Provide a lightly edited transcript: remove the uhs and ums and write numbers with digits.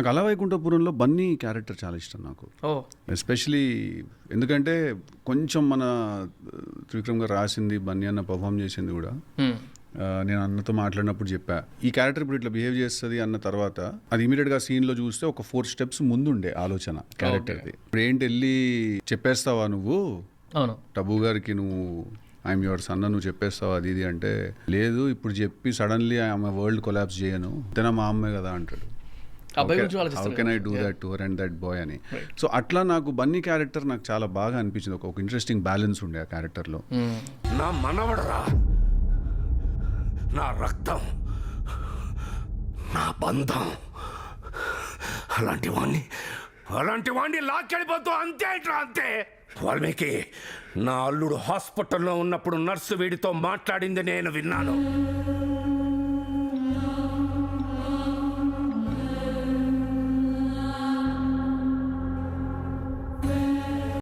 నాకు అలా వైకుంఠపురంలో బన్నీ క్యారెక్టర్ చాలా ఇష్టం నాకు. ఎస్పెషలీ ఎందుకంటే కొంచెం మన త్రివిక్రమ్ గారు రాసింది, బన్నీ అన్న పర్ఫామ్ చేసింది కూడా నేను అన్నతో మాట్లాడినప్పుడు చెప్పా, ఈ క్యారెక్టర్ ఇప్పుడు ఇట్లా బిహేవ్ చేస్తుంది అన్న తర్వాత అది ఇమీడియట్ గా సీన్ లో చూస్తే ఒక 4 స్టెప్స్ ముందుండే ఆలోచన క్యారెక్టర్ది. ఇప్పుడు ఏంటి వెళ్ళి చెప్పేస్తావా నువ్వు టబు గారికి, నువ్వు ఐఎమ్ యువర్ సన్ నువ్వు చెప్పేస్తావు అది ఇది అంటే, లేదు ఇప్పుడు చెప్పి సడన్లీ ఆమె వరల్డ్ కొలాప్స్ చేయను, తన మా అమ్మే కదా అంటాడు. How can I do that to her and that boy అని. సో అట్లా నాకు బన్నీ క్యారెక్టర్ నాకు చాలా బాగా అనిపించింది. ఒక ఇంట్రెస్టింగ్ బ్యాలెన్స్ ఉండే ఆ క్యారెక్టర్లో. నా మనవడరా, నా రక్తం, నా బంధం, అలాంటి వాణ్ణి లాక్కెళ్ళిపోతూ అంతే అంతే. వాల్మీకి, నా అల్లుడు హాస్పిటల్లో ఉన్నప్పుడు నర్సు వీడితో మాట్లాడింది నేను విన్నాను.